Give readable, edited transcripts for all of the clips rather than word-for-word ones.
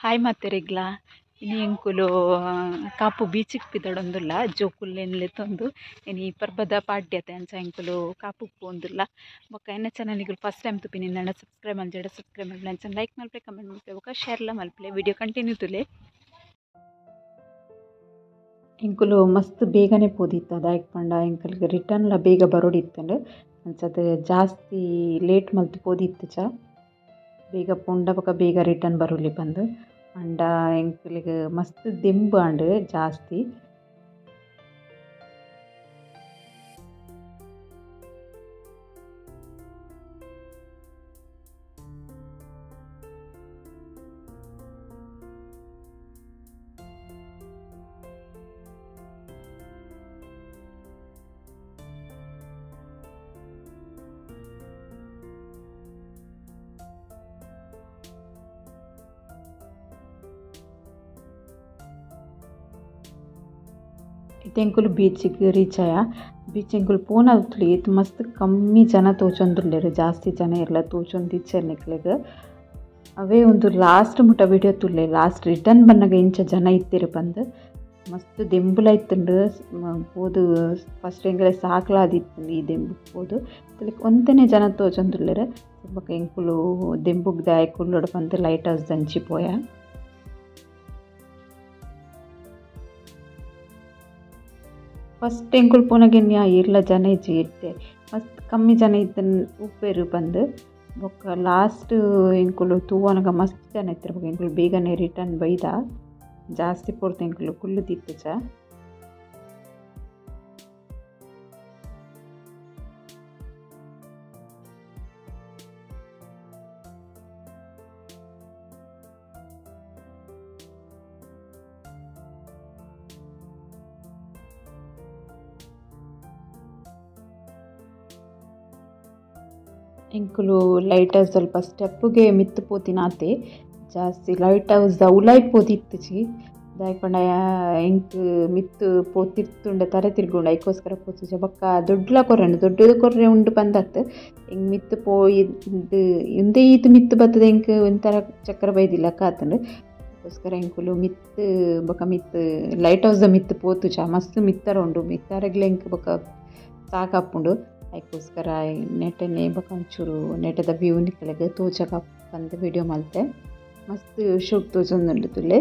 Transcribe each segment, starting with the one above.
Hi ಮಾತೆರೆಗ್ಲ ಇನಿ ಎಂಕುಲು ಕಾಪು ಬೀಚಿಗೆ ಪಿದಡೊಂದುಲ್ಲ ಜೋಕುಲ್ಲೆನ್ಲೆ ತಂದು ಇನಿ ಪರ್ಬದ ಪಾಡ್ಯತೆ ಅಂಚ ಎಂಕುಲು ಕಾಪುಗೆ ಪೋಂದುಲ್ಲ ಬೊಕ್ಕ ಎನ್ನ ಚಾನಲ್ಗೆ ಫಸ್ಟ್ ಟೈಮ್ ತುಪಿನಿಂದ ಸಬ್ಸ್ಕ್ರೈಬ್ ಮಲ್ಜೆಡ ಸಬ್ಸ್ಕ್ರೈಬ್ ಮಲ್ಪಲೆ ಅಂಚ ಲೈಕ್ ಮಲ್ಪಲೆ ಕಮೆಂಟ್ ಮಲ್ಪಲೆ ಬೊಕ್ಕ ಶೇರ್ಲ ಮಲ್ಪಲೆ ವಿಡಿಯೋ ಕಂಟಿನ್ಯೂ ತುಲೆ ಎಂಕುಲು ಮಸ್ತ್ ಬೇಗನೆ ಪೋದಿತ್ತು ಅದಾಯ್ಕೆ ಪಂಡ ಎಂಕಲ್ಗೆ ರಿಟರ್ನ್ಲ ಬೇಗ ಬರೋಡಿತ್ತಂಡು ಅಂಚದ ಜಾಸ್ತಿ ಲೇಟ್ ಮಲ್ತು ಪೋದಿತ್ತು ಬೇಗ ಪೋಂಡ ಬೊಕ ಬೇಗ ರಿಟರ್ನ್ ಬರೋಲಿ ಬಂದು ಅಂಡ ಎಂಕಲ್ಗೆ ಮಸ್ತ್ ದೆಂಬು ಅಂಡ್ ಜಾಸ್ತಿ ಎಂಕುಲು ಬೀಚಿಗೆ ರೀಚ್ ಆಯ ಬೀಚ್ ಎಂಕುಲು ಪೋನಲ್ತುಲಿ ಮಸ್ತ್ ಕಮ್ಮಿ ಜನ ತೋಚೊಂದುಲ್ಲೆರ್ ಜಾಸ್ತಿ ಜನ ಇರಲ ತೋಚೊಂದಿಚ್ಚರ್ ನಿಕ್ಲೆಗ್ ಅವೇ ಒಂದು ಲಾಸ್ಟ್ ಮುಟ ವಿಡಿಯೋ ತುಲ್ಲೆ ಲಾಸ್ಟ್ ರಿಟರ್ನ್ ಬನ್ನಗ ಇಂಚ ಜನ ಇತ್ತೆರ್ ಬಂದು ಮಸ್ತ್ ದೆಂಬುಲ ಇತ್ತುಂಡು ಪೋದು ಫಸ್ಟ್ ಎಂಕಲೆ ಸಾಕ್ಲಾದಿತ್ತು ಈ ದೆಂಬು ಪೋದು ಒಂತನೇ ಜನ ತೋಚೊಂದುಲ್ಲೆರ್ ಬೊಕ ಎಂಕುಲು ದೆಂಬುಗ್ ದಾಯ್ ಕುಲ್ಲೋಡು ಬಂದು ಲೈಟ್ ಹೌಸ್ ದಂಚಿ ಪೋಯ ಫಸ್ಟ್ ಎಂಕುಲು ಪೋನಗೆನ್ಯ ಇರ್ಲ ಜನ ಇಜ್ಜಿ ಇತ್ತೆ ಮಸ್ತ್ ಕಮ್ಮಿ ಜನ ಇದ್ದನ್ ಉಪ್ಪೇರು ಬಂದು ಬೊಕ್ಕ ಲಾಸ್ಟ್ ಎಂಕುಲು ತೂವನಗ ಮಸ್ತ್ ಜನ ಇತ್ತರ ಬೊಕ ಎಂಕುಲು ಬೇಗನೆ ರಿಟರ್ನ್ ಬೈದ ಜಾಸ್ತಿ ಪೋರ್ತು ಎಂಕುಲು ಕುಲ್ಲುದಿತ್ತು ಎಂಕುಲು ಲೈಟ್ ಹೌಸ್ ಸ್ವಲ್ಪ ಸ್ಟೆಪ್ಗೆ ಮಿತ್ತು ಪೋತಿನಾತೆ ಜಾಸ್ತಿ ಲೈಟ್ ಹೌಸ್ ಉಲಾಯ್ ಪೋದಿತ್ತು ದಾಯ್ಪಂಡ ಎಂಕ್ ಮಿತ್ತು ಪೋತಿರ್ತುಂಡ ತರ ತಿರ್ಗುಂಡು ಐಕೋಸ್ಕರ ಪೋತು ಬೊಕ್ಕ ದೊಡ್ಡಲ ಕೊರ್ರೆಂಡು ದೊಡ್ಡದು ಕೊರ್ರೆ ಉಂಡು ಬಂದತ್ ಎಂಕ್ ಮಿತ್ತು ಪೋಯಿದ್ದು ಇಂದೇ ಈತು ಮಿತ್ತು ಬತ್ತದ ಎಂಕ್ ಒಂಥರ ಚಕ್ರ ಬೈದಿಲ್ಲ ಕಾತಂಡು ಅದಕ್ಕೋಸ್ಕರ ಎಂಕುಲು ಮಿತ್ತು ಬೊಕ ಮಿತ್ತು ಲೈಟ್ ಹೌಸ್ದ ಮಿತ್ತು ಪೋತು ಮಸ್ತ್ ಮಿತ್ತರ ಉಂಡು ಮಿತ್ತರಗ್ಲ ಎಂಕ್ ಬೊಕ ಸಾಕಾಪುಂಡು ಅದಕ್ಕೋಸ್ಕರ ನೆಟನೆ ಬೊಕ ಒಂಚೂರು ನೆಟದ ವ್ಯೂ ನಿಕ್ಲೆಗ್ ತೋಜಗ ಬಂದು ವಿಡಿಯೋ ಮಲ್ತೆ ಮಸ್ತ್ ಶೂಟ್ ತೋಜೊಂದುಂಡು ತುಲೆ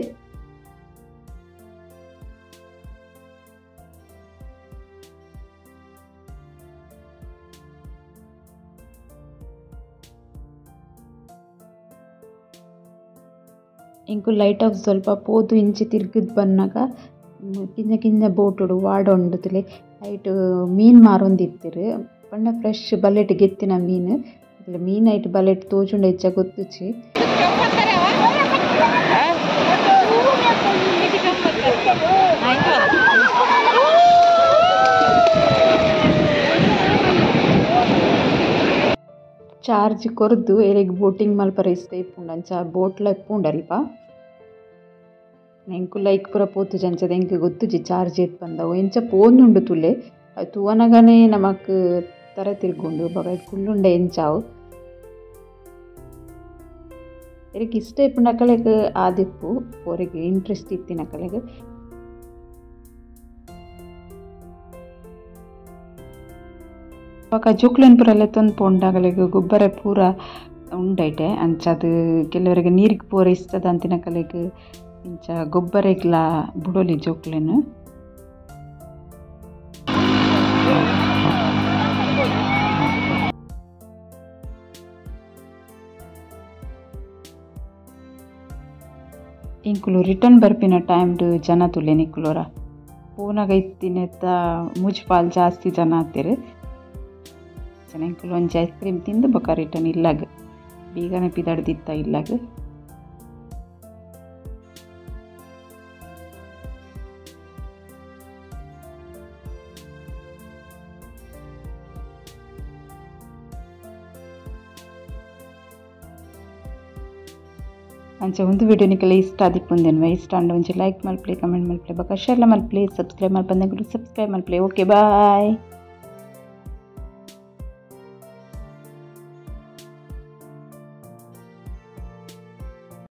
ಎಂಕು ಲೈಟ್ ಹೌಸ್ ಸ್ವಲ್ಪ ಪೋದು ಇಂಚಿ ತಿರ್ಗಿದ್ ಬನ್ನಾಗ ಕಿಂಜ ಕಿಂಜ ಬೋಟುಡು ವಾಡೊಂಡು ತುಲೆ ಐಟ್ ಮೀನು ಮಾರೊಂದಿತ್ತೆರ್ ಪಂಡ ಫ್ರೆಶ್ ಬಲೆಟ್ ಗೆತ್ತಿನ ಮೀನು ಮೀನು ಐಟ್ ಬಲೆಟ್ ತೋಜುಂಡ ಹೆಚ್ಚ ಗೊತ್ತುಚ್ಚಿ ಚಾರ್ಜ್ ಕೊರ್ದು ಎರೆಗ್ ಬೋಟಿಂಗ್ ಮಲ್ಪರ ಇಷ್ಟ ಇಪ್ಪುಂಡು ಅಂಚ ಬೋಟ್ಲ ಇಪ್ಪುಂಡಲ್ಪ ಎಂಕು ಲೈಕ್ ಪೂರ ಪೋತು ಅಂಚದ ಎಂಕ್ ಗೊತ್ತುಜಿ ಚಾರ್ಜ್ ಏತ್ ಬಂದವು ಎಂಚ ಪೋಂದುಂಡು ತುಲೆ ಅದು ತೂವನಗನೆ ನಮಕ್ ತರ ತಿರ್ಗುಂಡು ಬೊಕ ಕುಲ್ಲುಂಡ ಎಂಚಾವು ಎರೆಗ್ ಇಷ್ಟ ಇಪ್ಪುಂಡಕಲೆಗ್ ಆದಿಪ್ಪು ಪೋರೆಗ್ ಇಂಟ್ರೆಸ್ಟ್ ಇತ್ತಿನಕಲೆಗ್ ಬೊಕ ಜೋಕ್ಲೆನ್ ಪೂರ ಲೆತ್ತೊಂದು ಪೋಂಡಾಗಲೆಗ್ ಗೊಬ್ಬರ ಪೂರ ಉಂಡೈಟೆ ಅಂಚ ಕೆಲವರಿಗೆ ನೀರಿಗೆ ಪೂರ ಇಷ್ಟದ ಅಂತಿನ ಕಲೆಗ್ ಇಂಚ ಗೊಬ್ಬರೆಗ್ಲ ಬುಡೋಲಿ ಜೋಕ್ಲೆನ್ ಇಂಕುಲು ರಿಟರ್ನ್ ಬರ್ಪಿನ ಟೈಮ್ಡು ಜನ ತುಲೆ ನಿಕ್ಕುಲೋರ ಪೂನಾಗ ಇತ್ತಿನೆತ್ತ ಮುಜ್ಪಾಲ್ ಜಾಸ್ತಿ ಜನ ಆತೆರ್ ಇಂಕುಲು ಒಂಜಿ ಐಸ್ ಕ್ರೀಮ್ ತಿಂದು ಬೊಕ ರಿಟರ್ನ್ ಇಲ್ಲಾಗ ಬೀಗನೆ ಪಿದಡ್ದಿತ್ತ ಇಲ್ಲಾಗ ಅಂಚ ಒಂದು ವಿಡಿಯೋ ನಿಕಲೆ ಇಷ್ಟ ಆದಿಪ್ಪುಂದೆನ್ವ ಇಷ್ಟ ಅಂಡ ಒಂಚೂರು ಲೈಕ್ ಮಲ್ಪಲೆ ಕಮೆಂಟ್ ಮಲ್ಪಲೆ ಬೊಕ ಶೇರ್ಲ ಮಲ್ಪಲೆ ಸಬ್ಸ್ಕ್ರೈಬ್ ಮಲ್ಪಂದೆ ಸಬ್ಸ್ಕ್ರೈಬ್ ಮಲ್ಪಲೆ ಓಕೆ ಬಾಯ್.